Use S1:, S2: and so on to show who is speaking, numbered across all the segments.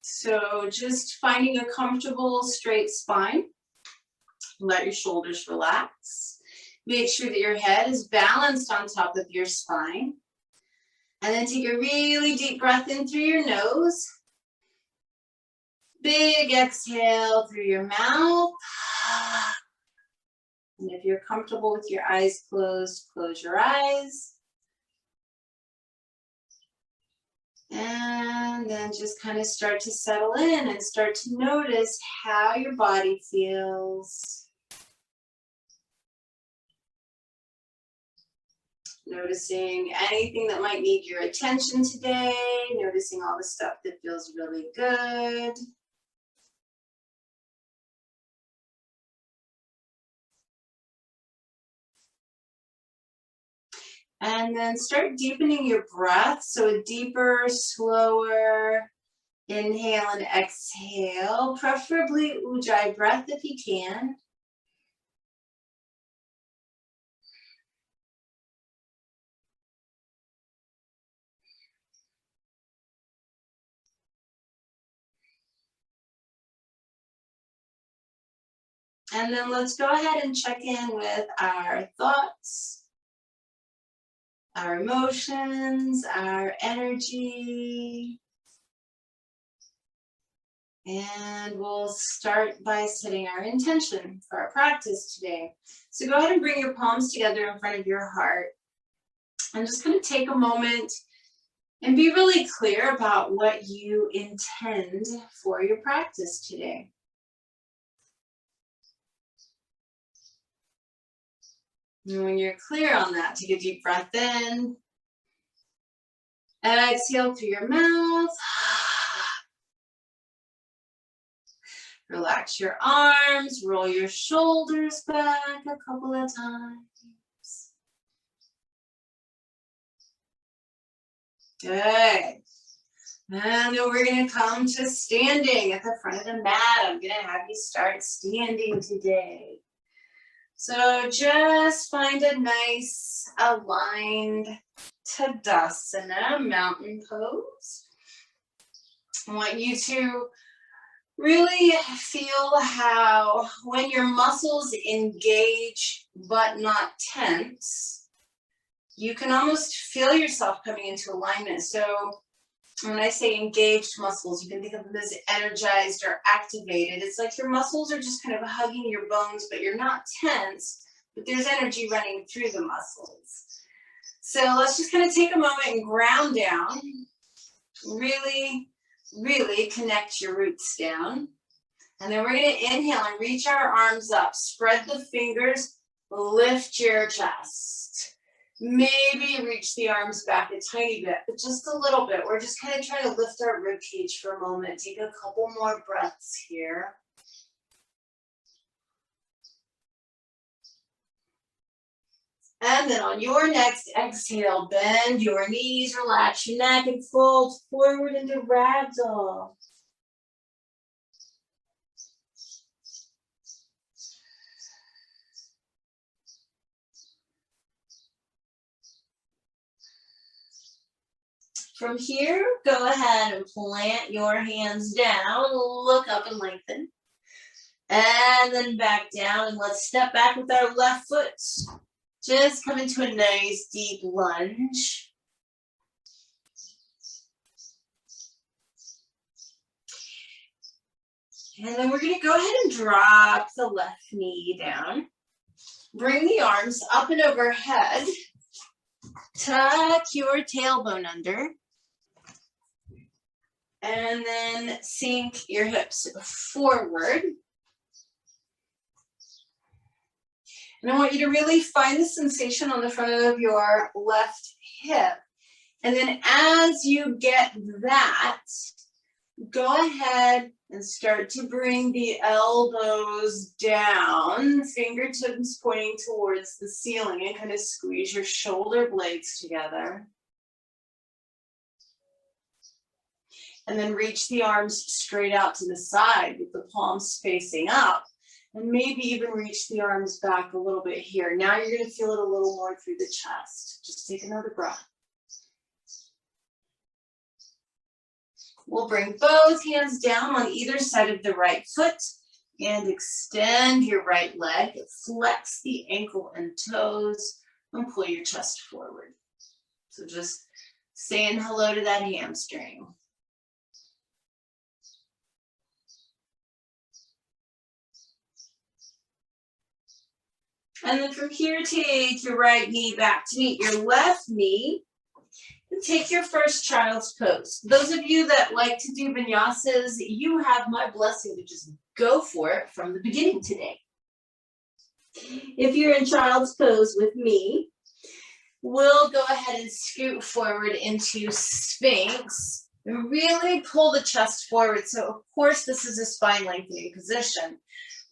S1: So just finding a comfortable straight spine. Let your shoulders relax. Make sure that your head is balanced on top of your spine. And then take a really deep breath in through your nose. Big exhale through your mouth. And if you're comfortable with your eyes closed, close your eyes. And then just kind of start to settle in and start to notice how your body feels. Noticing anything that might need your attention today. Noticing all the stuff that feels really good. And then start deepening your breath. So a deeper, slower inhale and exhale, preferably Ujjayi breath if you can. And then let's go ahead and check in with our thoughts, our emotions, our energy. And we'll start by setting our intention for our practice today. So go ahead and bring your palms together in front of your heart. I'm just going to take a moment and be really clear about what you intend for your practice today. And when you're clear on that, take a deep breath in. And exhale through your mouth. Relax your arms, roll your shoulders back a couple of times. Good. And then we're going to come to standing at the front of the mat. I'm going to have you start standing today. So just find a nice aligned Tadasana, mountain pose. I want you to really feel how when your muscles engage but not tense, you can almost feel yourself coming into alignment. So when I say engaged muscles, you can think of them as energized or activated. It's like your muscles are just kind of hugging your bones, but you're not tense, but there's energy running through the muscles. So let's just kind of take a moment and ground down. Really connect your roots down. And then we're going to inhale and reach our arms up. Spread the fingers, lift your chest. Maybe reach the arms back a tiny bit, but just a little bit. We're just kind of trying to lift our rib cage for a moment. Take a couple more breaths here. And then on your next exhale, bend your knees, relax your neck, and fold forward into ragdoll. From here, go ahead and plant your hands down, look up and lengthen. And then back down, and let's step back with our left foot. Just come into a nice deep lunge. And then we're going to go ahead and drop the left knee down. Bring the arms up and overhead. Tuck your tailbone under. And then sink your hips forward. And I want you to really find the sensation on the front of your left hip. And then as you get that, go ahead and start to bring the elbows down, fingertips pointing towards the ceiling, and kind of squeeze your shoulder blades together. And then reach the arms straight out to the side with the palms facing up. And maybe even reach the arms back a little bit here. Now you're going to feel it a little more through the chest. Just take another breath. We'll bring both hands down on either side of the right foot and extend your right leg. Flex the ankle and toes and pull your chest forward. So just saying hello to that hamstring. And then from here, take your right knee back to meet your left knee. And take your first child's pose. Those of you that like to do vinyasas, you have my blessing to just go for it from the beginning today. If you're in child's pose with me, we'll go ahead and scoot forward into Sphinx. And really pull the chest forward. So of course this is a spine lengthening position,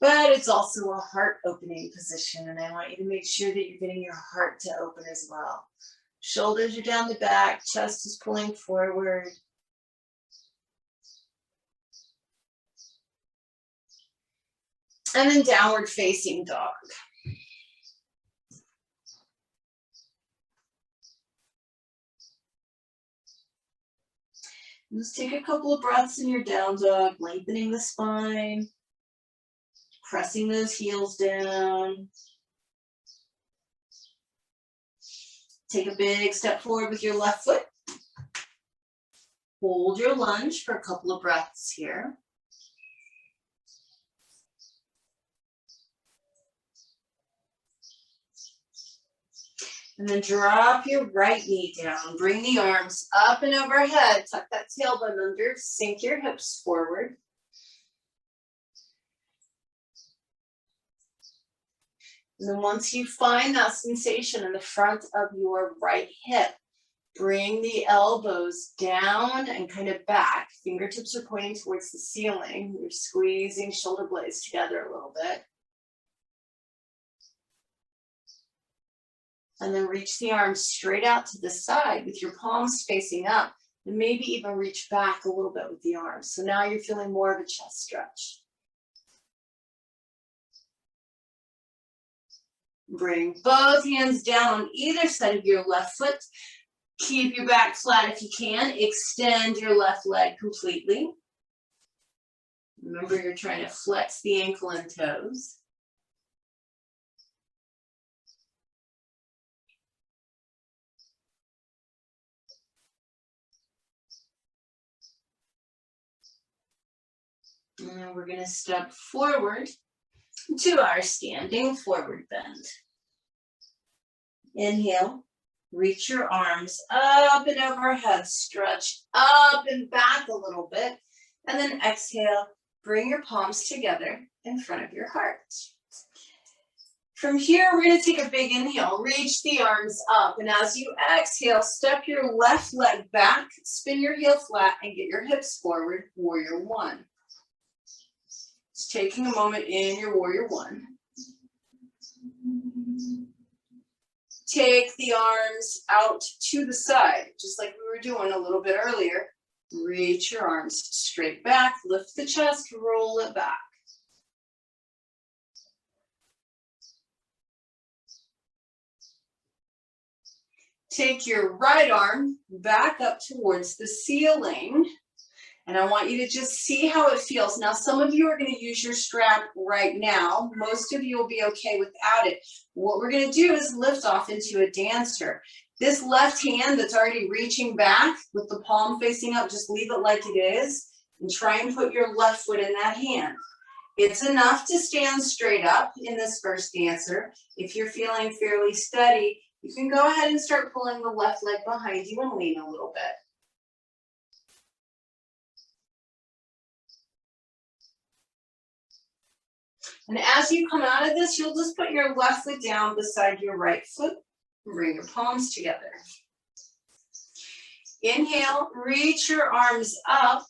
S1: but it's also a heart opening position. And I want you to make sure that you're getting your heart to open as well. Shoulders are down the back, chest is pulling forward. And then downward facing dog. Just take a couple of breaths in your down dog, lengthening the spine, pressing those heels down. Take a big step forward with your left foot. Hold your lunge for a couple of breaths here. And then drop your right knee down. Bring the arms up and overhead. Tuck that tailbone under. Sink your hips forward. And then once you find that sensation in the front of your right hip, bring the elbows down and kind of back. Fingertips are pointing towards the ceiling. You're squeezing shoulder blades together a little bit. And then reach the arms straight out to the side with your palms facing up. And maybe even reach back a little bit with the arms. So now you're feeling more of a chest stretch. Bring both hands down on either side of your left foot. Keep your back flat if you can. Extend your left leg completely. Remember, you're trying to flex the ankle and toes. And then we're going to step forward to our standing forward bend. Inhale, reach your arms up and overhead, stretch up and back a little bit. And then exhale, bring your palms together in front of your heart. From here, we're going to take a big inhale, reach the arms up. And as you exhale, step your left leg back, spin your heel flat, and get your hips forward, warrior one. Just taking a moment in your warrior one. Take the arms out to the side, just like we were doing a little bit earlier. Reach your arms straight back, lift the chest, roll it back. Take your right arm back up towards the ceiling. And I want you to just see how it feels. Now, some of you are going to use your strap right now. Most of you will be okay without it. What we're going to do is lift off into a dancer. This left hand that's already reaching back with the palm facing up, just leave it like it is and try and put your left foot in that hand. It's enough to stand straight up in this first dancer. If you're feeling fairly steady, you can go ahead and start pulling the left leg behind you and lean a little bit. And as you come out of this, you'll just put your left foot down beside your right foot. Bring your palms together. Inhale, reach your arms up.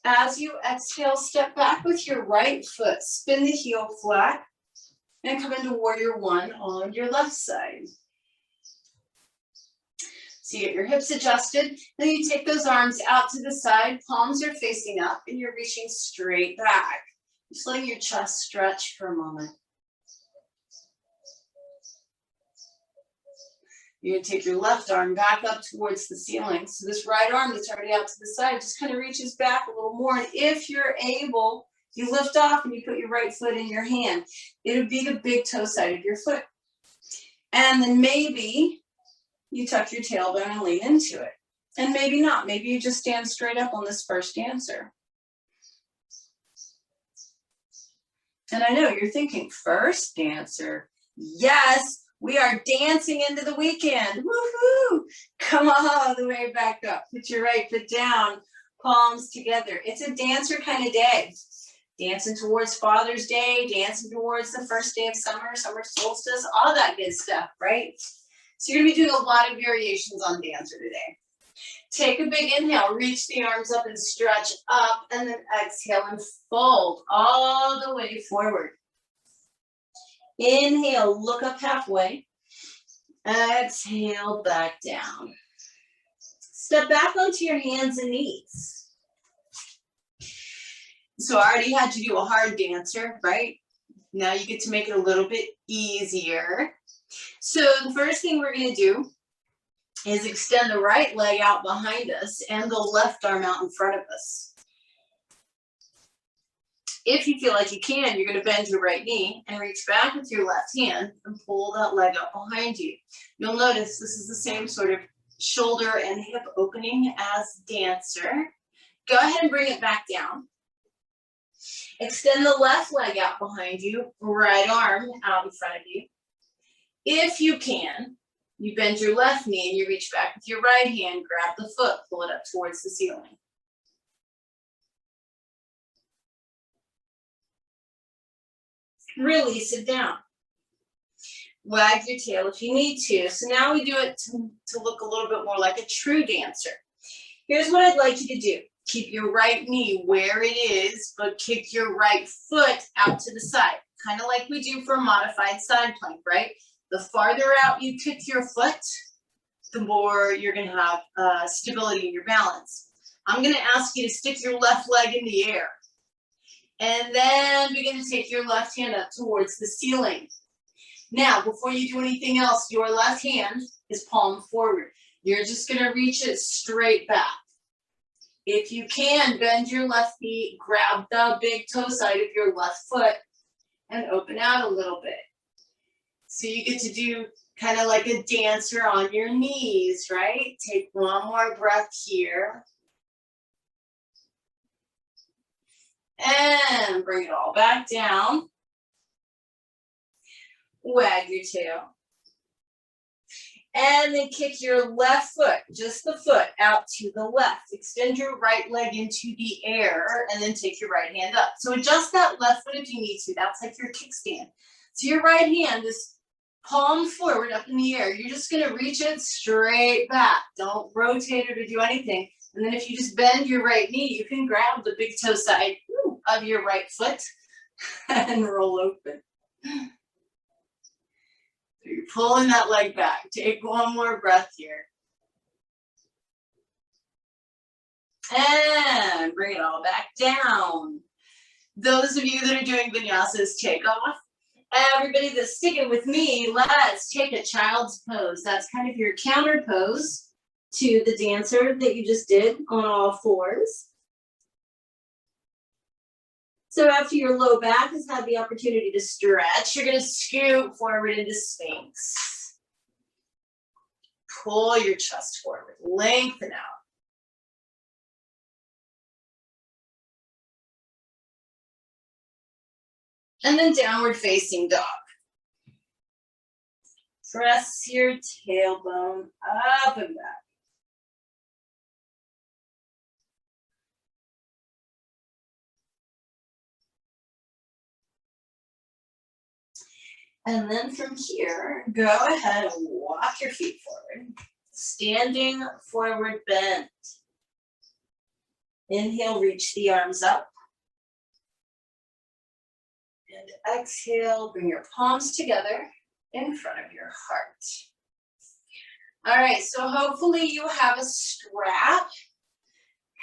S1: As you exhale, step back with your right foot. Spin the heel flat and come into warrior one on your left side. So you get your hips adjusted. Then you take those arms out to the side. Palms are facing up and you're reaching straight back. Just letting your chest stretch for a moment. You're gonna take your left arm back up towards the ceiling. So this right arm that's already out to the side just kind of reaches back a little more. And if you're able, you lift off and you put your right foot in your hand. It'll be the big toe side of your foot. And then maybe you tuck your tailbone and lean into it. And maybe not. Maybe you just stand straight up on this first dancer. And I know you're thinking, first dancer. Yes, we are dancing into the weekend. Woohoo! Come all the way back up. Put your right foot down, palms together. It's a dancer kind of day. Dancing towards Father's Day, dancing towards the first day of summer, summer solstice, all that good stuff, right? So you're gonna be doing a lot of variations on dancer today. Take a big inhale, reach the arms up and stretch up, and then exhale and fold all the way forward. Inhale, look up halfway. Exhale, back down. Step back onto your hands and knees. So I already had you do a hard dancer, right? Now you get to make it a little bit easier. So the first thing we're gonna do is extend the right leg out behind us and the left arm out in front of us. If you feel like you can, you're gonna bend your right knee and reach back with your left hand and pull that leg up behind you. You'll notice this is the same sort of shoulder and hip opening as dancer. Go ahead and bring it back down. Extend the left leg out behind you, right arm out in front of you. If you can, you bend your left knee and you reach back with your right hand, grab the foot, pull it up towards the ceiling. Release it down. Wag your tail if you need to. So now we do it to look a little bit more like a true dancer. Here's what I'd like you to do. Keep your right knee where it is, but kick your right foot out to the side. Kind of like we do for a modified side plank, right? The farther out you kick your foot, the more you're gonna have stability in your balance. I'm gonna ask you to stick your left leg in the air. And then begin to take your left hand up towards the ceiling. Now, before you do anything else, your left hand is palm forward. You're just gonna reach it straight back. If you can, bend your left knee, grab the big toe side of your left foot, and open out a little bit. So you get to do kind of like a dancer on your knees, right? Take one more breath here. And bring it all back down. Wag your tail. And then kick your left foot, just the foot, out to the left. Extend your right leg into the air and then take your right hand up. So adjust that left foot if you need to. That's like your kickstand. So your right hand is palm forward up in the air. You're just gonna reach it straight back. Don't rotate it or do anything. And then if you just bend your right knee, you can grab the big toe side of your right foot and roll open. So you're pulling that leg back. Take one more breath here. And bring it all back down. Those of you that are doing vinyasas, take off. Everybody that's sticking with me, let's take a child's pose. That's kind of your counter pose to the dancer that you just did on all fours. So after your low back has had the opportunity to stretch, you're gonna scoot forward into Sphinx. Pull your chest forward, lengthen out. And then downward facing dog. Press your tailbone up and back. And then from here, go ahead and walk your feet forward. Standing forward bend. Inhale, reach the arms up. And exhale, bring your palms together in front of your heart. All right, so hopefully you have a strap.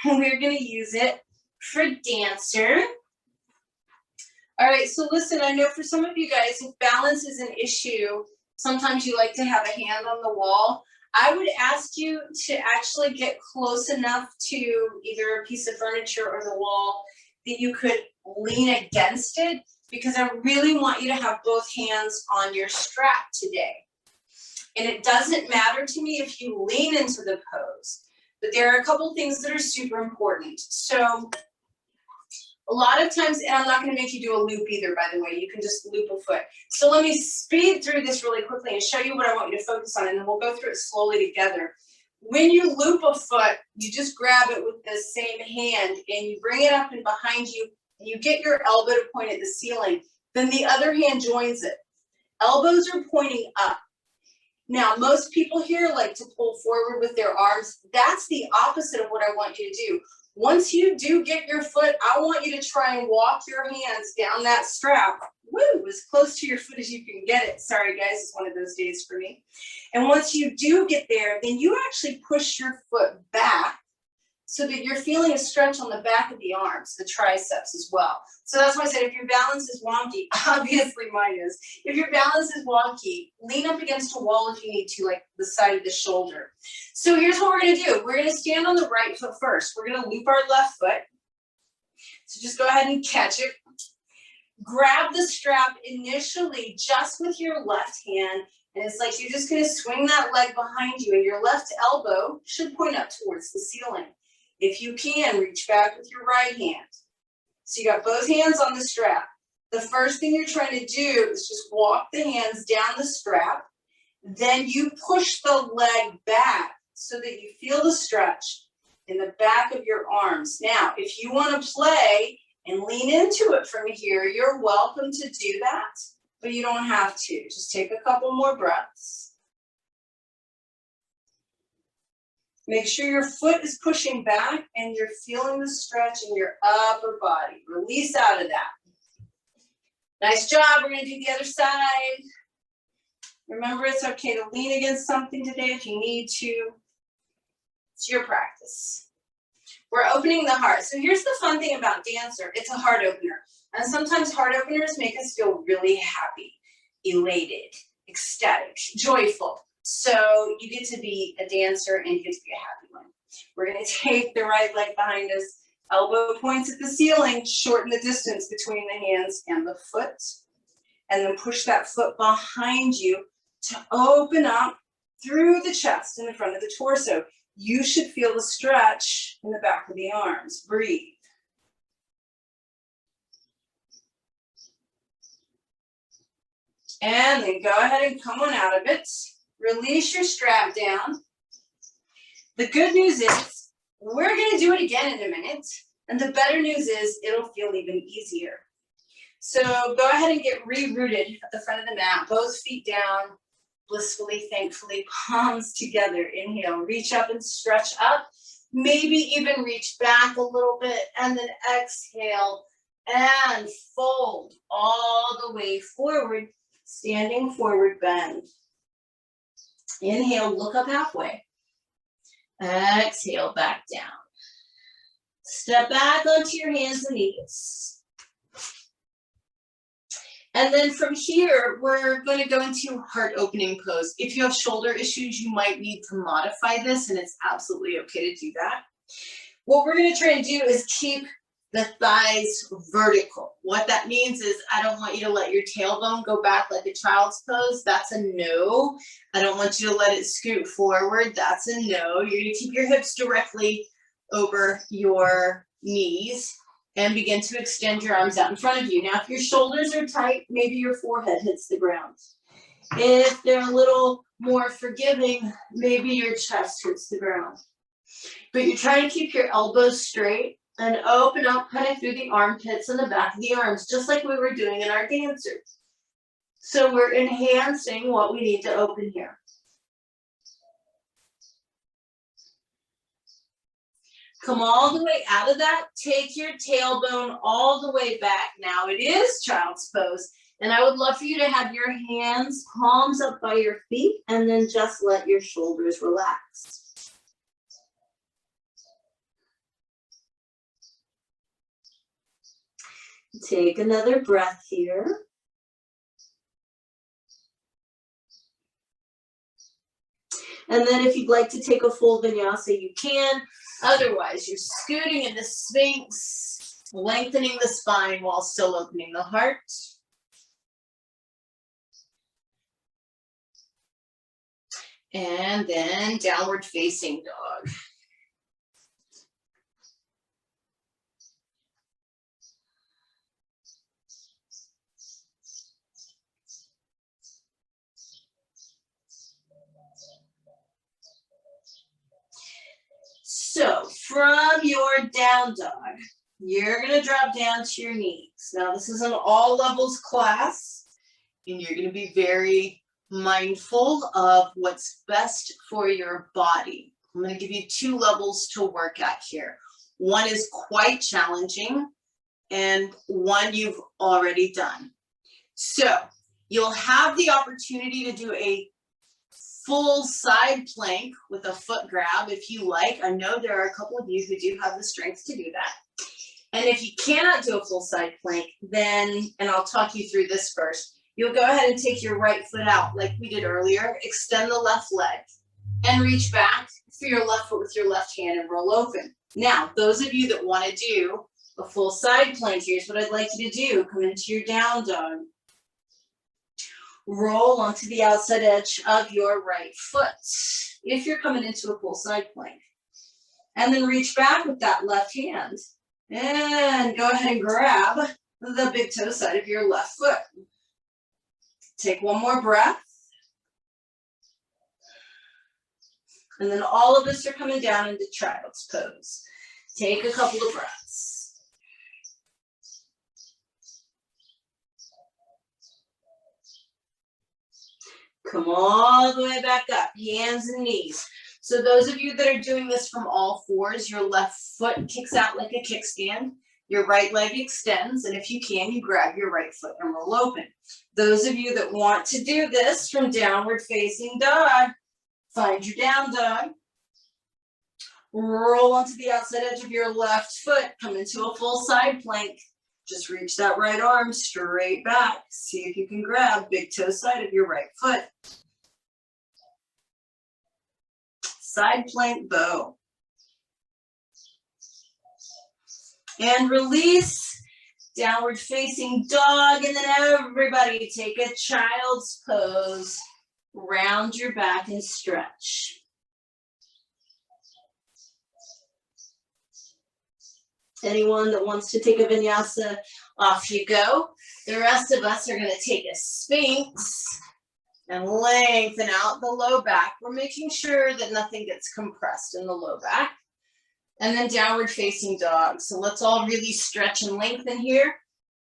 S1: We're gonna use it for dancer. All right, so listen, I know for some of you guys, if balance is an issue, Sometimes you like to have a hand on the wall. I would ask you to actually get close enough to either a piece of furniture or the wall that you could lean against it, because I really want you to have both hands on your strap today. And it doesn't matter to me if you lean into the pose, but there are a couple things that are super important. So a lot of times, and I'm not going to make you do a loop either, by the way, you can just loop a foot. So let me speed through this really quickly and show you what I want you to focus on, and then we'll go through it slowly together. When you loop a foot, you just grab it with the same hand and you bring it up and behind you, and you get your elbow to point at the ceiling. Then the other hand joins it. Elbows are pointing up. Now, most people here like to pull forward with their arms. That's the opposite of what I want you to do. Once you do get your foot, I want you to try and walk your hands down that strap. Woo, as close to your foot as you can get it. Sorry guys, it's one of those days for me. And once you do get there, then you actually push your foot back so that you're feeling a stretch on the back of the arms, the triceps as well. So that's why I said if your balance is wonky, obviously mine is. If your balance is wonky, lean up against a wall if you need to, like the side of the shoulder. So here's what we're gonna do. We're gonna stand on the right foot first. We're gonna loop our left foot. So just go ahead and catch it. Grab the strap initially just with your left hand, and it's like you're just gonna swing that leg behind you, and your left elbow should point up towards the ceiling. If you can, reach back with your right hand. So you got both hands on the strap. The first thing you're trying to do is just walk the hands down the strap. Then you push the leg back so that you feel the stretch in the back of your arms. Now, if you want to play and lean into it from here, you're welcome to do that, but you don't have to. Just take a couple more breaths. Make sure your foot is pushing back and you're feeling the stretch in your upper body. Release out of that. Nice job. We're going to do the other side. Remember, it's okay to lean against something today if you need to. It's your practice. We're opening the heart. So here's the fun thing about Dancer. It's a heart opener. And sometimes heart openers make us feel really happy, elated, ecstatic, joyful. So you get to be a dancer and you get to be a happy one. We're going to take the right leg behind us, elbow points at the ceiling, shorten the distance between the hands and the foot, and then push that foot behind you to open up through the chest and the front of the torso. You should feel the stretch in the back of the arms. Breathe. And then go ahead and come on out of it. Release your strap down. The good news is we're going to do it again in a minute. And the better news is it'll feel even easier. So go ahead and get re-rooted at the front of the mat. Both feet down, blissfully, thankfully, palms together. Inhale, reach up and stretch up. Maybe even reach back a little bit. And then exhale and fold all the way forward. Standing forward bend. Inhale, look up halfway. Exhale, back down. Step back onto your hands and knees. And then from here, we're going to go into heart opening pose. If you have shoulder issues, you might need to modify this, and it's absolutely okay to do that. What we're going to try and do is keep the thighs vertical. What that means is I don't want you to let your tailbone go back like a child's pose. That's a no. I don't want you to let it scoot forward. That's a no. You're going to keep your hips directly over your knees and begin to extend your arms out in front of you. Now, if your shoulders are tight, maybe your forehead hits the ground. If they're a little more forgiving, maybe your chest hits the ground. But you're trying to keep your elbows straight and open up kind of through the armpits and the back of the arms, just like we were doing in our dancers. So we're enhancing what we need to open here. Come all the way out of that. Take your tailbone all the way back. Now it is child's pose. And I would love for you to have your hands, palms up by your feet, and then just let your shoulders relax. Take another breath here. And then if you'd like to take a full vinyasa, you can. Otherwise, you're scooting into Sphinx, lengthening the spine while still opening the heart. And then downward facing dog. So from your down dog, you're going to drop down to your knees. Now this is an all levels class, and you're going to be very mindful of what's best for your body. I'm going to give you 2 levels to work at here. One is quite challenging, and one you've already done. So you'll have the opportunity to do a full side plank with a foot grab if you like. I know there are a couple of you who do have the strength to do that. And if you cannot do a full side plank, then, and I'll talk you through this first, you'll go ahead and take your right foot out like we did earlier, extend the left leg, and reach back for your left foot with your left hand and roll open. Now, those of you that want to do a full side plank, here's what I'd like you to do. Come into your down dog. Roll onto the outside edge of your right foot if you're coming into a full side plank. And then reach back with that left hand. And go ahead and grab the big toe side of your left foot. Take one more breath. And then all of us are coming down into child's pose. Take a couple of breaths. Come all the way back up, hands and knees. So those of you that are doing this from all fours, your left foot kicks out like a kickstand, your right leg extends, and if you can, you grab your right foot and roll open. Those of you that want to do this from downward facing dog, find your down dog, roll onto the outside edge of your left foot, come into a full side plank. Just reach that right arm straight back. See if you can grab big toe side of your right foot. Side plank bow. And release, downward facing dog, and then everybody take a child's pose. Round your back and stretch. Anyone that wants to take a vinyasa, off you go. The rest of us are going to take a Sphinx and lengthen out the low back. We're making sure that nothing gets compressed in the low back. And then downward facing dog. So let's all really stretch and lengthen here.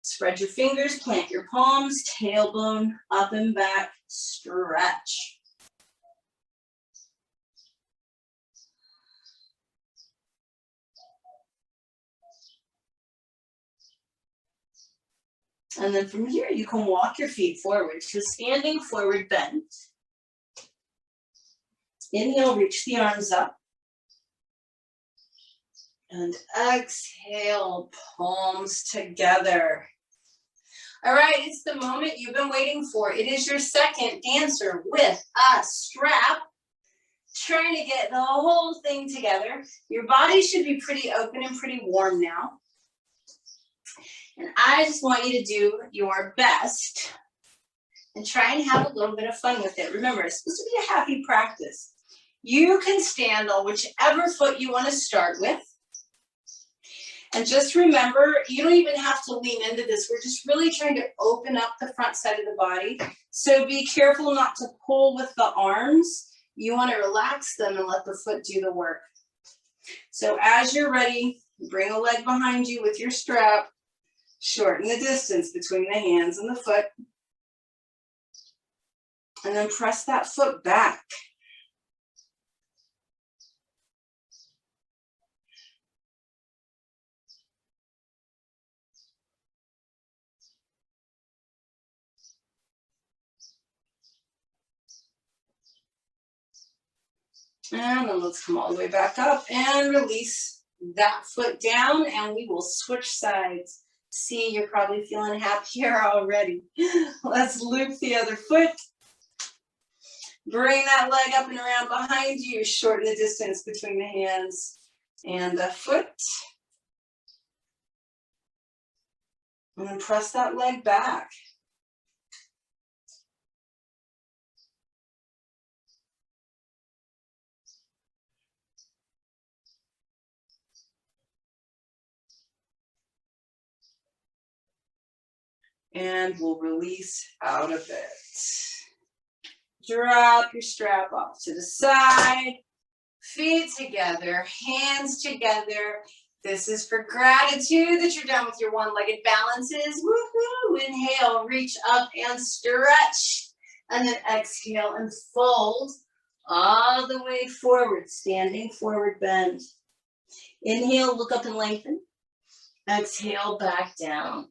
S1: Spread your fingers, plant your palms, tailbone up and back, stretch. And then from here, you can walk your feet forward to standing forward bend. Inhale, reach the arms up. And exhale, palms together. All right, it's the moment you've been waiting for. It is your second dancer with a strap. Trying to get the whole thing together. Your body should be pretty open and pretty warm now. And I just want you to do your best and try and have a little bit of fun with it. Remember, it's supposed to be a happy practice. You can stand on whichever foot you want to start with. And just remember, you don't even have to lean into this. We're just really trying to open up the front side of the body. So be careful not to pull with the arms. You want to relax them and let the foot do the work. So as you're ready, bring a leg behind you with your strap. Shorten the distance between the hands and the foot. And then press that foot back. And then let's come all the way back up and release that foot down, and we will switch sides. See, you're probably feeling happier already. Let's loop the other foot. Bring that leg up and around behind you. Shorten the distance between the hands and the foot. And then press that leg back. And we'll release out of it. Drop your strap off to the side. Feet together, hands together. This is for gratitude that you're done with your one-legged balances. Woohoo! Inhale, reach up and stretch. And then exhale and fold all the way forward, standing forward bend. Inhale, look up and lengthen. Exhale, back down.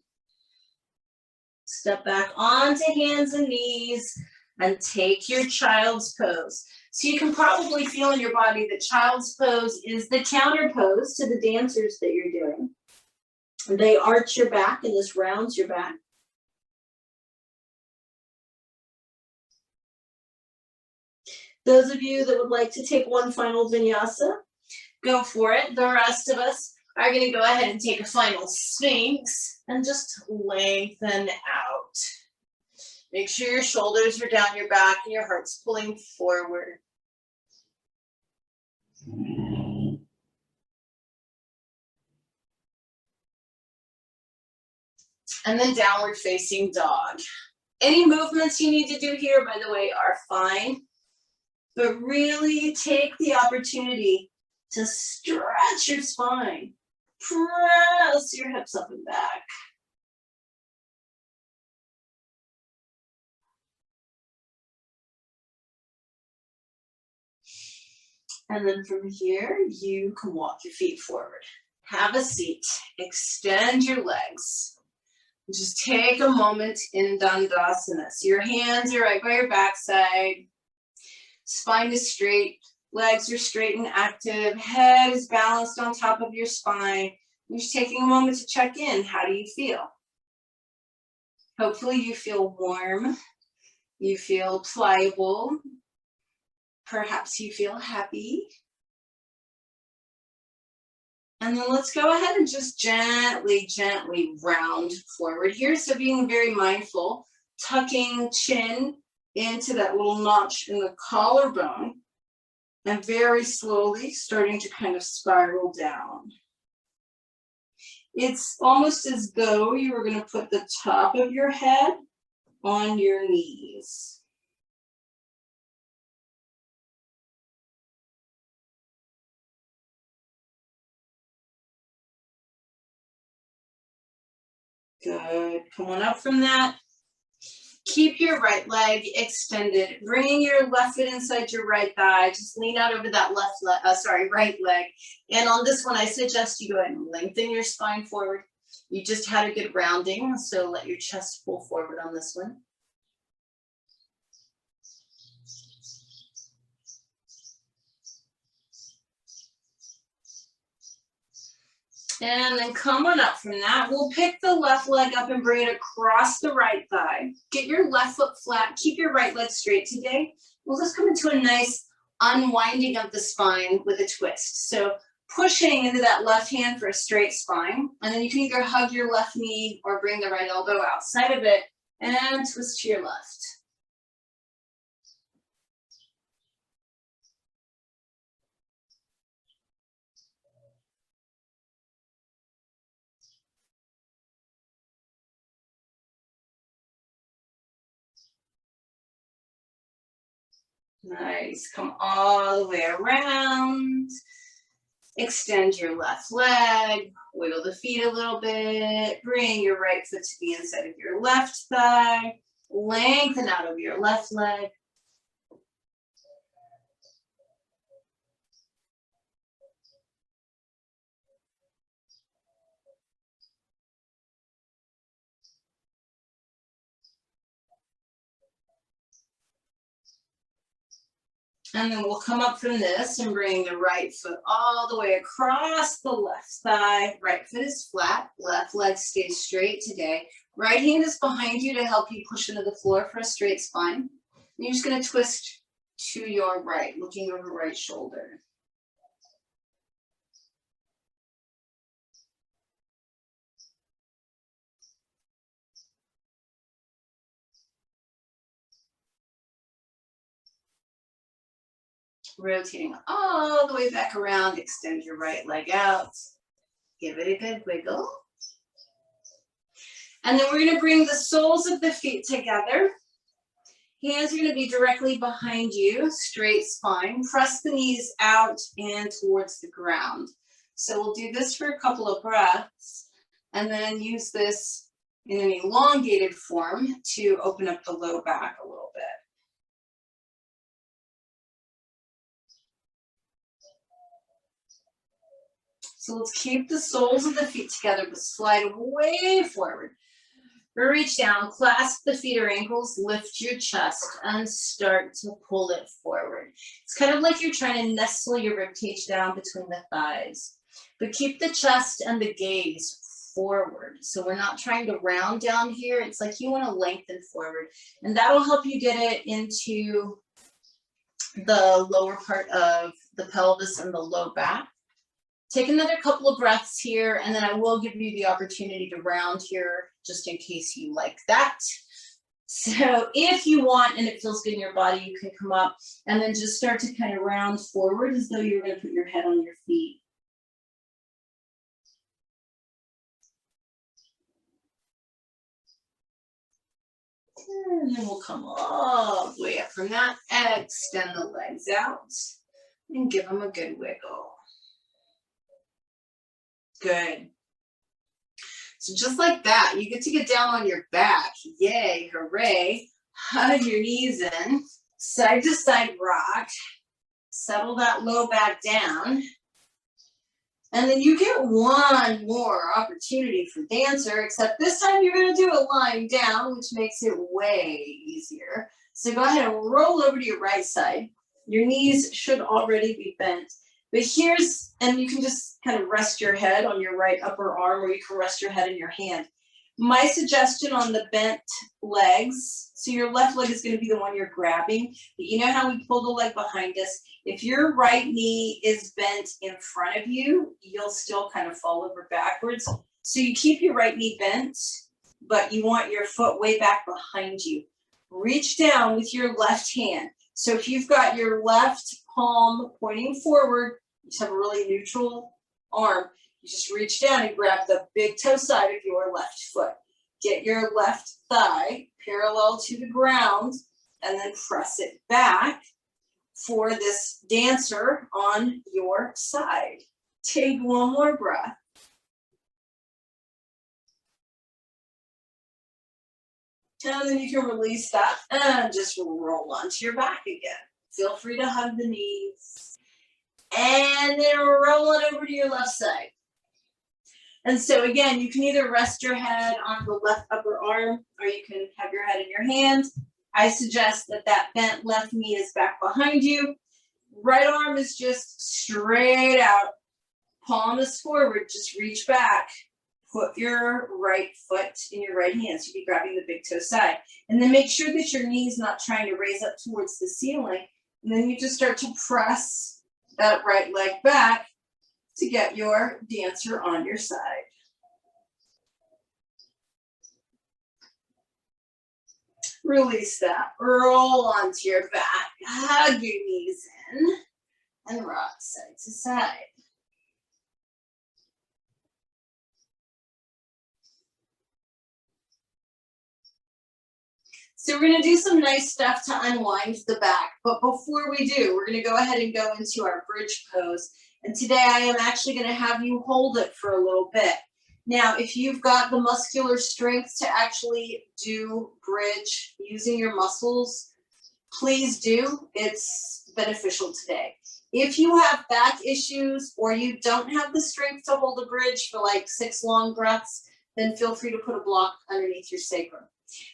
S1: Step back onto hands and knees and take your child's pose. So you can probably feel in your body that child's pose is the counter pose to the dancers that you're doing. They arch your back and this rounds your back. Those of you that would like to take one final vinyasa, go for it. The rest of us are going to go ahead and take a final Sphinx and just lengthen out. Make sure your shoulders are down your back and your heart's pulling forward. And then downward facing dog. Any movements you need to do here, by the way, are fine. But really take the opportunity to stretch your spine. Press your hips up and back. And then from here, you can walk your feet forward. Have a seat. Extend your legs. Just take a moment in Dandasana. So your hands are right by your backside. Spine is straight. Legs are straight and active. Head is balanced on top of your spine. You're just taking a moment to check in. How do you feel? Hopefully you feel warm. You feel pliable. Perhaps you feel happy. And then let's go ahead and just gently, gently round forward here. So being very mindful, tucking chin into that little notch in the collarbone and very slowly starting to kind of spiral down. It's almost as though you were going to put the top of your head on your knees. Good. Come on up from that. Keep your right leg extended, bringing your left foot inside your right thigh. Just lean out over that right leg. And on this one, I suggest you go ahead and lengthen your spine forward. You just had a good rounding, so let your chest pull forward on this one. And then come on up from that. We'll pick the left leg up and bring it across the right thigh. Get your left foot flat. Keep your right leg straight today. We'll just come into a nice unwinding of the spine with a twist. So pushing into that left hand for a straight spine. And then you can either hug your left knee or bring the right elbow outside of it and twist to your left. Nice, come all the way around. Extend your left leg, wiggle the feet a little bit, bring your right foot to the inside of your left thigh, lengthen out of your left leg. And then we'll come up from this and bring the right foot all the way across the left thigh. Right foot is flat, left leg stays straight today. Right hand is behind you to help you push into the floor for a straight spine. And you're just going to twist to your right, looking over right shoulder. Rotating all the way back around, extend your right leg out. Give it a good wiggle. And then we're gonna bring the soles of the feet together. Hands are gonna be directly behind you, straight spine. Press the knees out and towards the ground. So we'll do this for a couple of breaths and then use this in an elongated form to open up the low back a little bit. So let's keep the soles of the feet together, but slide way forward. Reach down, clasp the feet or ankles, lift your chest, and start to pull it forward. It's kind of like you're trying to nestle your ribcage down between the thighs, but keep the chest and the gaze forward. So we're not trying to round down here. It's like you want to lengthen forward, and that'll help you get it into the lower part of the pelvis and the low back. Take another couple of breaths here, and then I will give you the opportunity to round here just in case you like that. So if you want and it feels good in your body, you can come up and then just start to kind of round forward as though you're going to put your head on your feet. And then we'll come all the way up from that, extend the legs out, and give them a good wiggle. Good. So just like that, you get to get down on your back. Yay, hooray. Hug your knees in, side to side rock. Settle that low back down. And then you get one more opportunity for dancer, except this time you're going to do it lying down, which makes it way easier. So go ahead and roll over to your right side. Your knees should already be bent. But and you can just kind of rest your head on your right upper arm, or you can rest your head in your hand. My suggestion on the bent legs, so your left leg is going to be the one you're grabbing, but you know how we pull the leg behind us? If your right knee is bent in front of you, you'll still kind of fall over backwards. So you keep your right knee bent, but you want your foot way back behind you. Reach down with your left hand. So if you've got your left palm pointing forward, you just have a really neutral arm. You just reach down and grab the big toe side of your left foot. Get your left thigh parallel to the ground and then press it back for this dancer on your side. Take one more breath. And then you can release that and just roll onto your back again. Feel free to hug the knees. And then roll it over to your left side. And so again, you can either rest your head on the left upper arm, or you can have your head in your hand. I suggest that that bent left knee is back behind you. Right arm is just straight out. Palm is forward, just reach back. Put your right foot in your right hand, so you'll be grabbing the big toe side. And then make sure that your knee's not trying to raise up towards the ceiling. And then you just start to press that right leg back to get your dancer on your side. Release that, roll onto your back, hug your knees in, and rock side to side. So we're going to do some nice stuff to unwind the back, but before we do, we're going to go ahead and go into our bridge pose. And today I am actually going to have you hold it for a little bit. Now, if you've got the muscular strength to actually do bridge using your muscles, please do. It's beneficial today. If you have back issues or you don't have the strength to hold a bridge for like 6 long breaths, then feel free to put a block underneath your sacrum.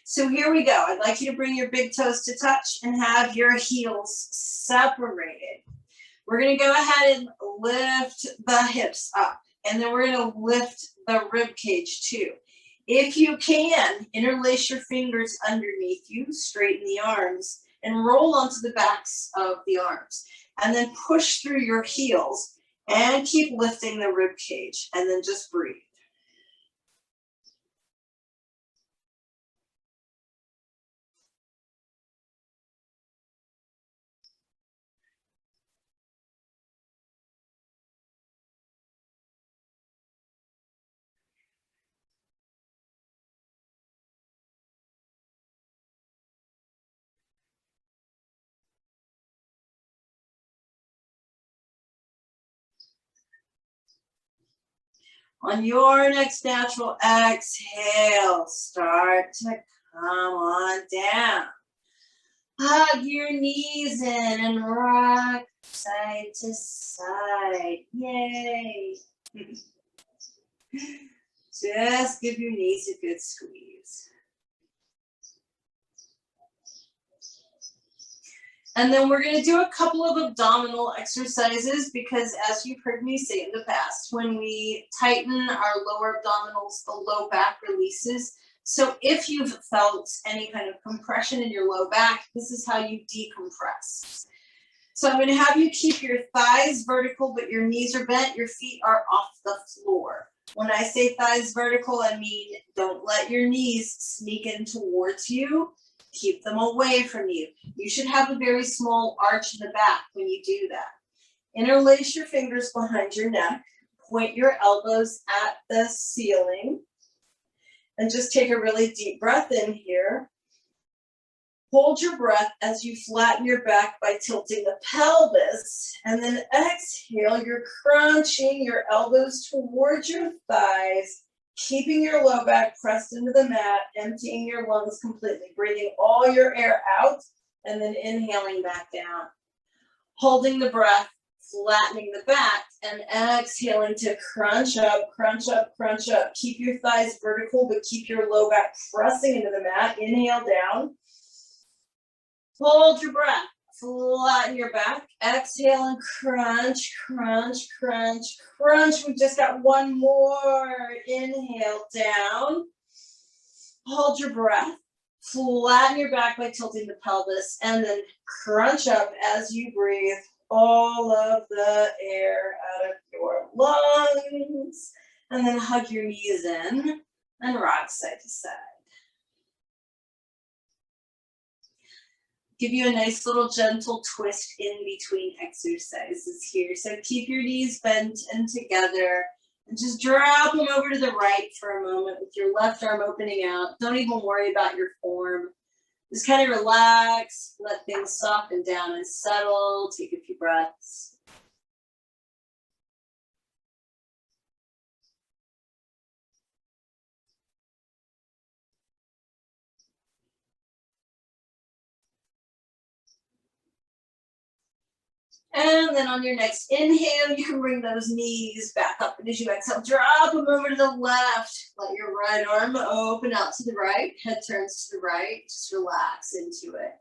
S1: So here we go. I'd like you to bring your big toes to touch and have your heels separated. We're going to go ahead and lift the hips up, and then we're going to lift the rib cage too. If you can, interlace your fingers underneath you, straighten the arms, and roll onto the backs of the arms. And then push through your heels and keep lifting the rib cage, and then just breathe. On your next natural exhale, start to come on down. Hug your knees in and rock side to side. Yay. Just give your knees a good squeeze. And then we're going to do a couple of abdominal exercises because, as you've heard me say in the past, when we tighten our lower abdominals, the low back releases. So if you've felt any kind of compression in your low back, this is how you decompress. So I'm going to have you keep your thighs vertical, but your knees are bent, your feet are off the floor. When I say thighs vertical, I mean don't let your knees sneak in towards you. Keep them away from you. You should have a very small arch in the back when you do that. Interlace your fingers behind your neck. Point your elbows at the ceiling. And just take a really deep breath in here. Hold your breath as you flatten your back by tilting the pelvis. And then exhale, you're crunching your elbows towards your thighs, keeping your low back pressed into the mat, emptying your lungs completely, breathing all your air out, and then inhaling back down. Holding the breath, flattening the back, and exhaling to crunch up, crunch up, crunch up. Keep your thighs vertical, but keep your low back pressing into the mat. Inhale down. Hold your breath. Flatten your back. Exhale and crunch, crunch, crunch, crunch. We've just got one more. Inhale down. Hold your breath. Flatten your back by tilting the pelvis, and then crunch up as you breathe all of the air out of your lungs. And then hug your knees in and rock side to side. Give you a nice little gentle twist in between exercises here. So keep your knees bent and together and just drop them over to the right for a moment with your left arm opening out. Don't even worry about your form. Just kind of relax, let things soften down and settle. Take a few breaths. And then on your next inhale, you can bring those knees back up. And as you exhale, drop them over to the left. Let your right arm open out to the right. Head turns to the right. Just relax into it.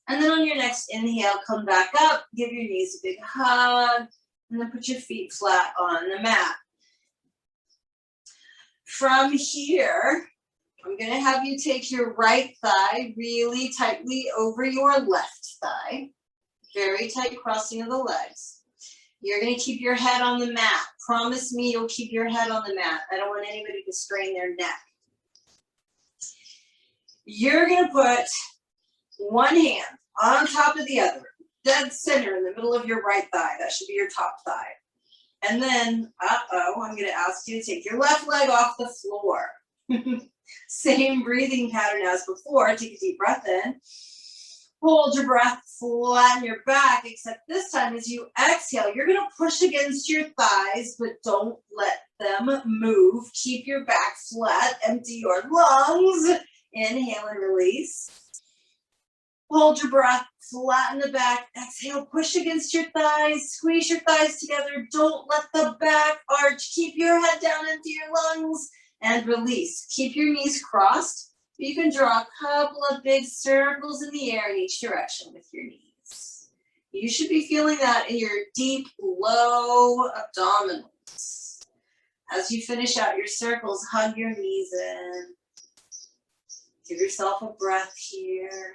S1: And then on your next inhale, come back up, give your knees a big hug, and then put your feet flat on the mat. From here, I'm going to have you take your right thigh really tightly over your left thigh. Very tight crossing of the legs. You're going to keep your head on the mat. Promise me you'll keep your head on the mat. I don't want anybody to strain their neck. You're going to put one hand on top of the other, dead center in the middle of your right thigh. That should be your top thigh. And then, I'm going to ask you to take your left leg off the floor. Same breathing pattern as before. Take a deep breath in. Hold your breath, flatten your back, except this time as you exhale, you're going to push against your thighs, but don't let them move. Keep your back flat, empty your lungs. Inhale and release. Hold your breath, flatten the back, exhale, push against your thighs, squeeze your thighs together, don't let the back arch, keep your head down into your lungs, and release. Keep your knees crossed, You can draw a couple of big circles in the air in each direction with your knees. You should be feeling that in your deep, low abdominals. As you finish out your circles, hug your knees in. Give yourself a breath here.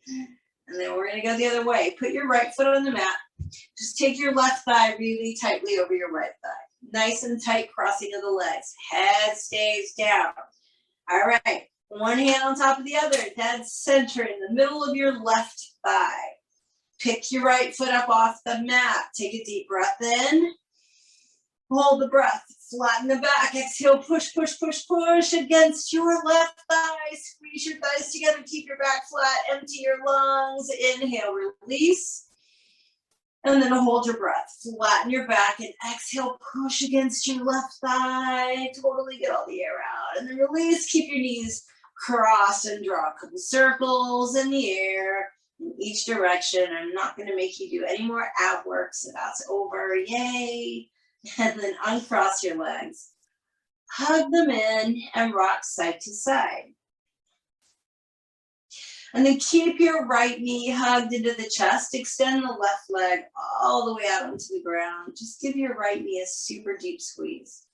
S1: And then we're going to go the other way. Put your right foot on the mat. Just take your left thigh really tightly over your right thigh. Nice and tight crossing of the legs. Head stays down. All right. One hand on top of the other. Dead center in the middle of your left thigh. Pick your right foot up off the mat. Take a deep breath in. Hold the breath. Flatten the back. Exhale. Push, push, push, push against your left thigh. Squeeze your thighs together. Keep your back flat. Empty your lungs. Inhale. Release. And then hold your breath. Flatten your back and exhale. Push against your left thigh. Totally get all the air out. And then release. Keep your knees crossed and draw a couple circles in the air in each direction. I'm not going to make you do any more ab work, so that's over. Yay. And then uncross your legs. Hug them in and rock side to side. And then keep your right knee hugged into the chest. Extend the left leg all the way out onto the ground. Just give your right knee a super deep squeeze.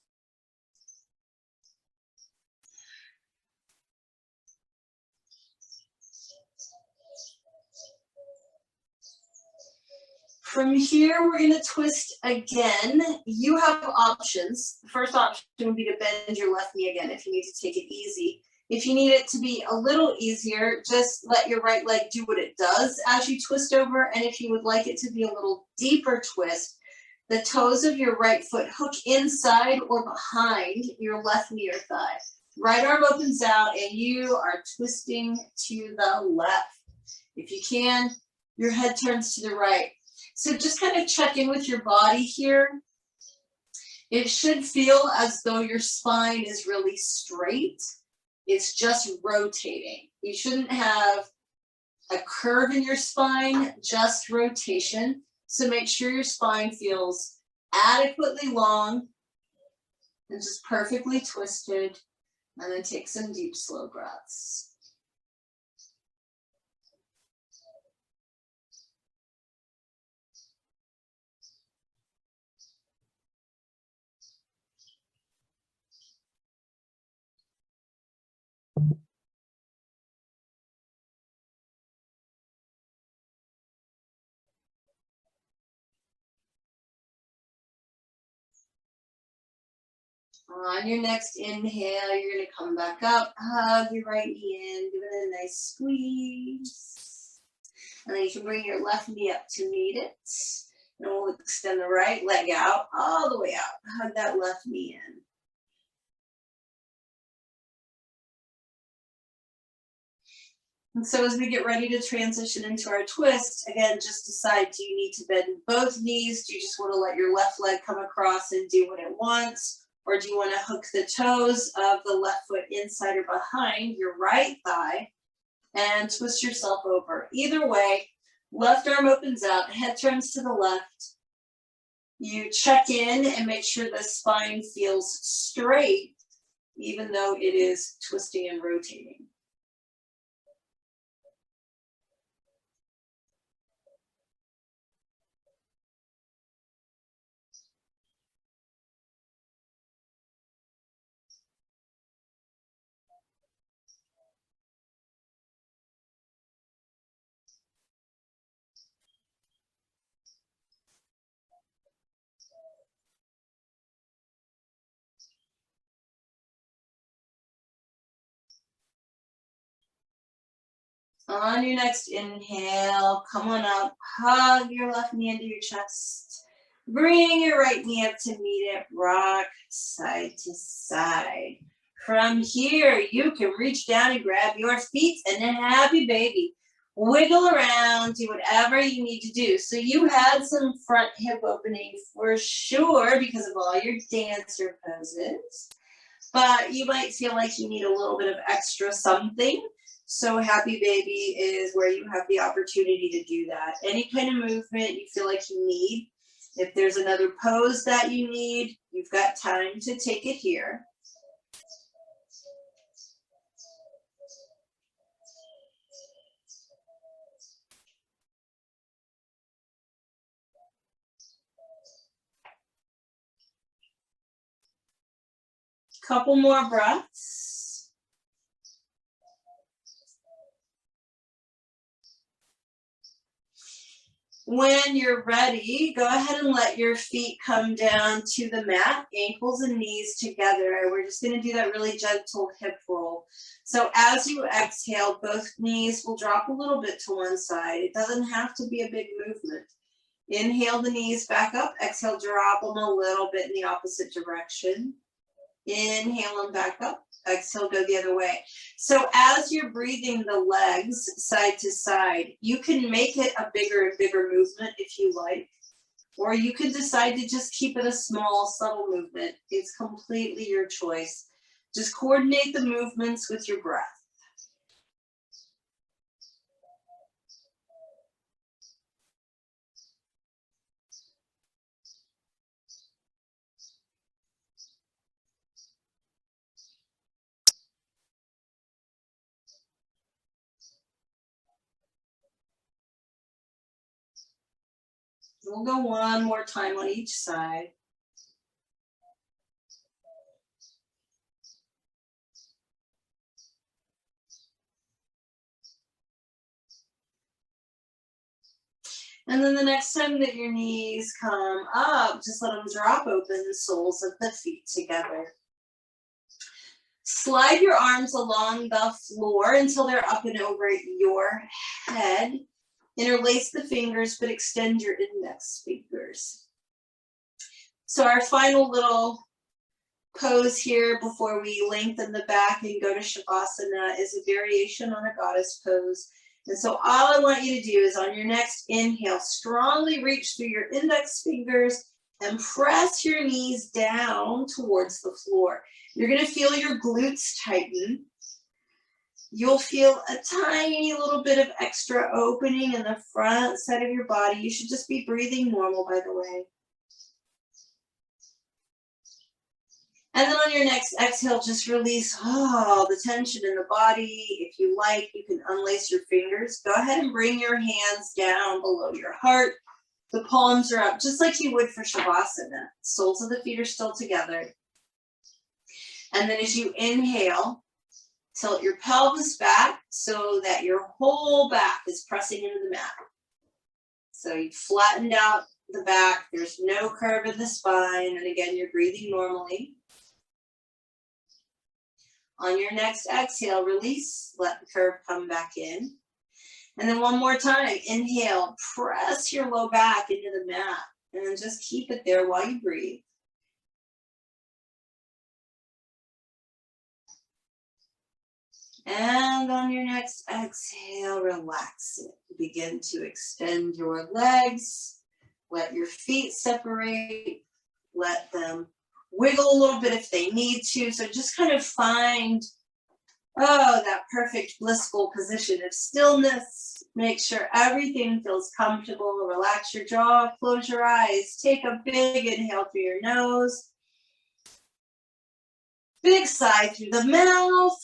S1: From here, we're going to twist again. You have options. The first option would be to bend your left knee again if you need to take it easy. If you need it to be a little easier, just let your right leg do what it does as you twist over. And if you would like it to be a little deeper twist, the toes of your right foot hook inside or behind your left knee or thigh. Right arm opens out and you are twisting to the left. If you can, your head turns to the right. So just kind of check in with your body here. It should feel as though your spine is really straight. It's just rotating. You shouldn't have a curve in your spine, just rotation. So make sure your spine feels adequately long and just perfectly twisted. And then take some deep, slow breaths. On your next inhale, you're going to come back up, hug your right knee in, give it a nice squeeze. And then you can bring your left knee up to meet it. And we'll extend the right leg out, all the way out. Hug that left knee in. And so as we get ready to transition into our twist, again, just decide, do you need to bend both knees? Do you just want to let your left leg come across and do what it wants? Or do you want to hook the toes of the left foot inside or behind your right thigh and twist yourself over? Either way, left arm opens out, head turns to the left. You check in and make sure the spine feels straight, even though it is twisting and rotating. On your next inhale, come on up, hug your left knee into your chest. Bring your right knee up to meet it, rock side to side. From here, you can reach down and grab your feet and a happy baby. Wiggle around, do whatever you need to do. So you had some front hip opening for sure because of all your dancer poses, but you might feel like you need a little bit of extra something. So happy baby is where you have the opportunity to do that. Any kind of movement you feel like you need. If there's another pose that you need, you've got time to take it here. Couple more breaths. When you're ready, go ahead and let your feet come down to the mat, ankles and knees together. We're just going to do that really gentle hip roll. So as you exhale, both knees will drop a little bit to one side. It doesn't have to be a big movement. Inhale the knees back up. Exhale, drop them a little bit in the opposite direction. Inhale them back up. Exhale, go the other way. So as you're breathing the legs side to side, you can make it a bigger and bigger movement if you like, or you could decide to just keep it a small, subtle movement. It's completely your choice. Just coordinate the movements with your breath. We'll go one more time on each side. And then the next time that your knees come up, just let them drop open the soles of the feet together. Slide your arms along the floor until they're up and over your head. Interlace the fingers, but extend your index fingers. So our final little pose here before we lengthen the back and go to Shavasana is a variation on a goddess pose. And so all I want you to do is on your next inhale, strongly reach through your index fingers and press your knees down towards the floor. You're going to feel your glutes tighten. You'll feel a tiny little bit of extra opening in the front side of your body. You should just be breathing normal, by the way. And then on your next exhale, just release all the tension in the body. If you like, you can unlace your fingers. Go ahead and bring your hands down below your heart. The palms are up, just like you would for Shavasana. Soles of the feet are still together. And then as you inhale, tilt your pelvis back so that your whole back is pressing into the mat. So you flattened out the back. There's no curve in the spine. And again, you're breathing normally. On your next exhale, release, let the curve come back in. And then one more time, inhale, press your low back into the mat and just keep it there while you breathe. And on your next exhale, relax it. Begin to extend your legs. Let your feet separate. Let them wiggle a little bit if they need to. So just kind of find, that perfect blissful position of stillness. Make sure everything feels comfortable. Relax your jaw, close your eyes. Take a big inhale through your nose. Big sigh through the mouth.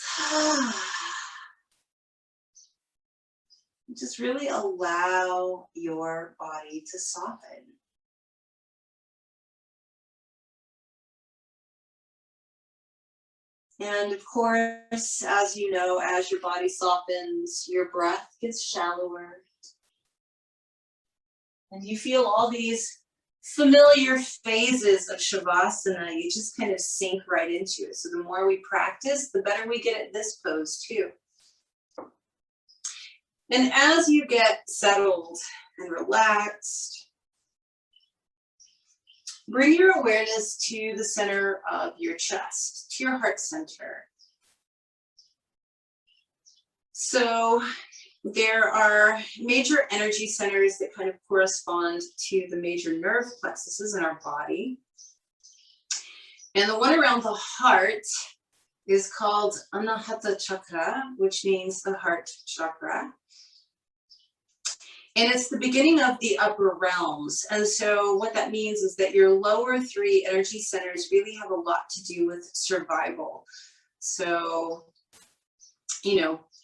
S1: Just really allow your body to soften. And of course, as you know, as your body softens, your breath gets shallower. And you feel all these familiar phases of Shavasana. You just kind of sink right into it. So the more we practice, the better we get at this pose too. And as you get settled and relaxed, bring your awareness to the center of your chest, to your heart center. So there are major energy centers that kind of correspond to the major nerve plexuses in our body. And the one around the heart is called Anahata Chakra, which means the heart chakra. And it's the beginning of the upper realms. And so what that means is that your lower three energy centers really have a lot to do with survival. So,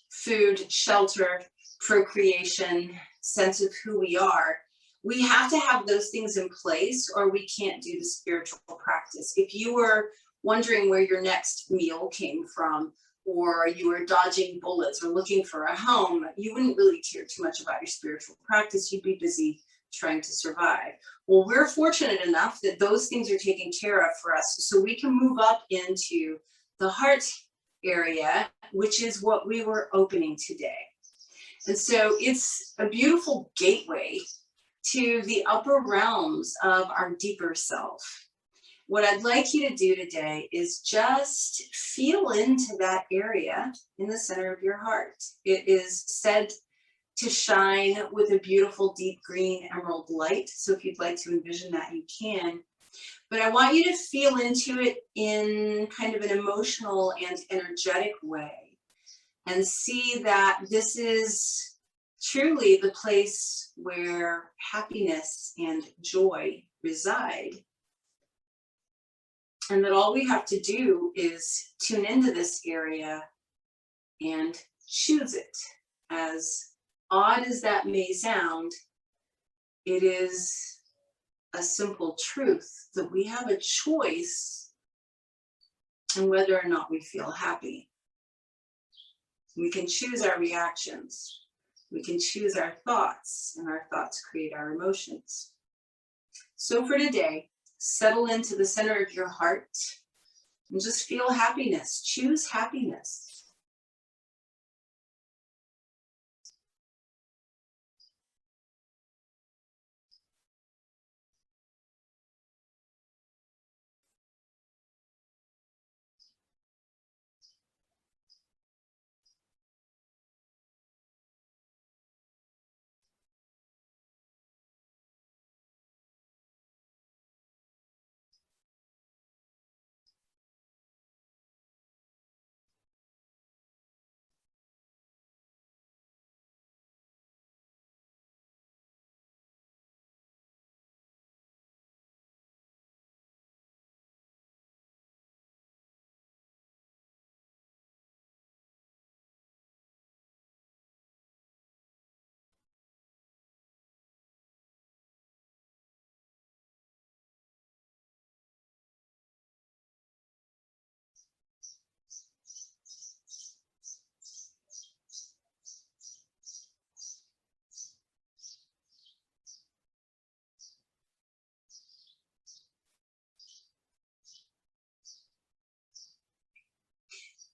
S1: food, shelter, procreation, sense of who we are. We have to have those things in place or we can't do the spiritual practice. If you were wondering where your next meal came from, or you were dodging bullets or looking for a home, you wouldn't really care too much about your spiritual practice. You'd be busy trying to survive. Well, we're fortunate enough that those things are taken care of for us, so we can move up into the heart area, which is what we were opening today. And so it's a beautiful gateway to the upper realms of our deeper self. What I'd like you to do today is just feel into that area in the center of your heart. It is said to shine with a beautiful deep green emerald light. So if you'd like to envision that, you can. But I want you to feel into it in kind of an emotional and energetic way, and see that this is truly the place where happiness and joy reside. And that all we have to do is tune into this area and choose it. As odd as that may sound, it is a simple truth that we have a choice in whether or not we feel happy. We can choose our reactions. We can choose our thoughts, and our thoughts create our emotions. So for today, settle into the center of your heart and just feel happiness. Choose happiness.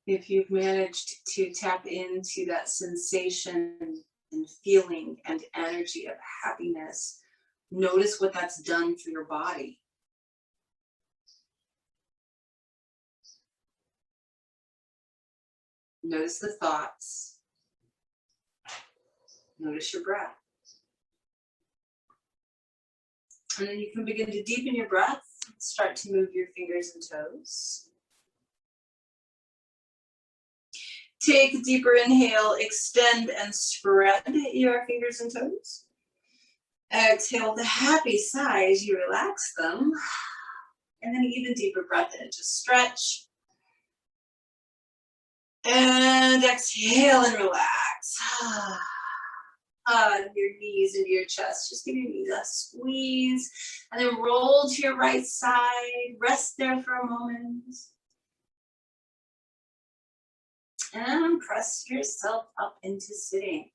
S1: If you've managed to tap into that sensation and feeling and energy of happiness, notice what that's done for your body. Notice the thoughts. Notice your breath. And then you can begin to deepen your breath. Start to move your fingers and toes. Take a deeper inhale, extend and spread your fingers and toes. Exhale the happy sighs, you relax them. And then even deeper breath in, just stretch. And exhale and relax. Your knees into your chest. Just give your knees a squeeze. And then roll to your right side. Rest there for a moment. And press yourself up into sitting.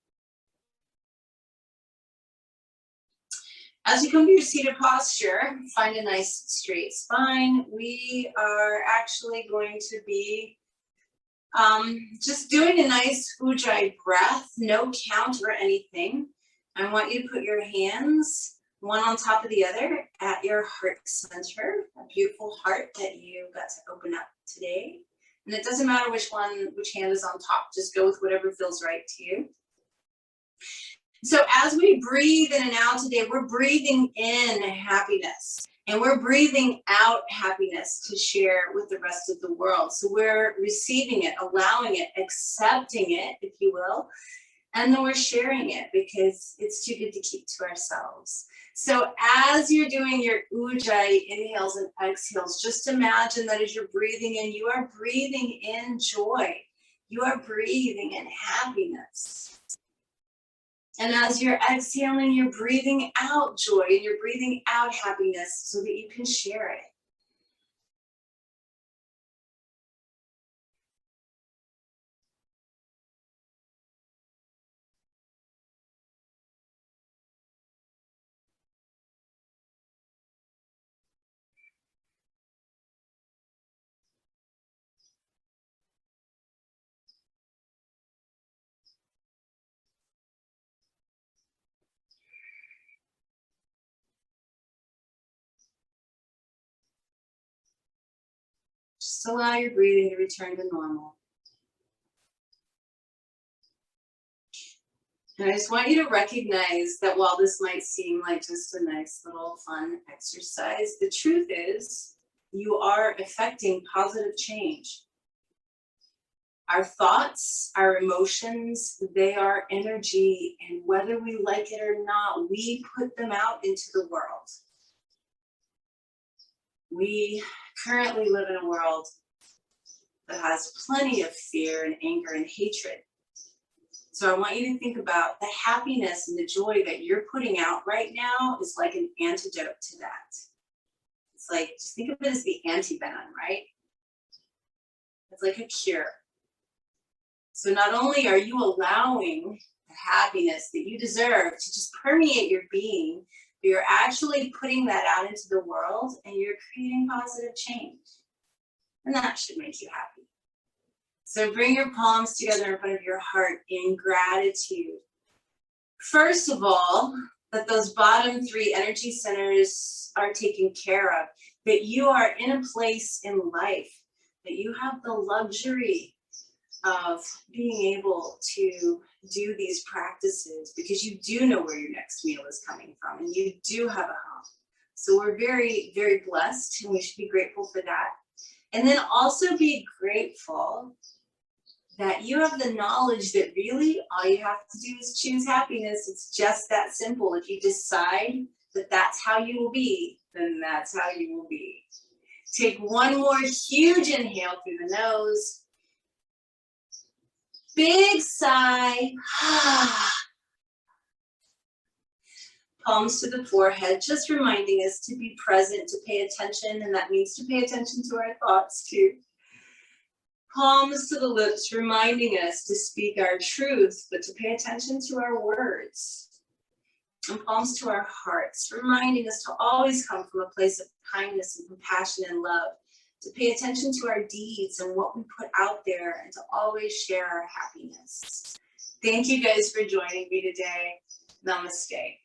S1: As you come to your seated posture, find a nice straight spine. We are actually going to be just doing a nice Ujjayi breath, no count or anything. I want you to put your hands one on top of the other at your heart center, a beautiful heart that you got to open up today. And it doesn't matter which hand is on top, just go with whatever feels right to you. So as we breathe in and out today, we're breathing in happiness and we're breathing out happiness to share with the rest of the world. So we're receiving it, allowing it, accepting it, if you will, and then we're sharing it because it's too good to keep to ourselves. So as you're doing your Ujjayi inhales and exhales, just imagine that as you're breathing in, you are breathing in joy. You are breathing in happiness. And as you're exhaling, you're breathing out joy and you're breathing out happiness so that you can share it. Just allow your breathing to return to normal. And I just want you to recognize that while this might seem like just a nice little fun exercise, the truth is you are affecting positive change. Our thoughts, our emotions, they are energy, and whether we like it or not, we put them out into the world. We currently live in a world that has plenty of fear and anger and hatred. So I want you to think about the happiness and the joy that you're putting out right now is like an antidote to that. It's like, just think of it as the antivenom, right? It's like a cure. So not only are you allowing the happiness that you deserve to just permeate your being, but you're actually putting that out into the world and you're creating positive change. And that should make you happy. So bring your palms together in front of your heart in gratitude. First of all, that those bottom three energy centers are taken care of, that you are in a place in life, that you have the luxury of being able to do these practices because you do know where your next meal is coming from and you do have a home. So we're very, very blessed and we should be grateful for that. And then also be grateful that you have the knowledge that really all you have to do is choose happiness. It's just that simple. If you decide that that's how you will be, then that's how you will be. Take one more huge inhale through the nose. Big sigh. Palms to the forehead, just reminding us to be present, to pay attention, and that means to pay attention to our thoughts too. Palms to the lips, reminding us to speak our truth, but to pay attention to our words. And palms to our hearts, reminding us to always come from a place of kindness and compassion and love, to pay attention to our deeds and what we put out there, and to always share our happiness. Thank you guys for joining me today. Namaste.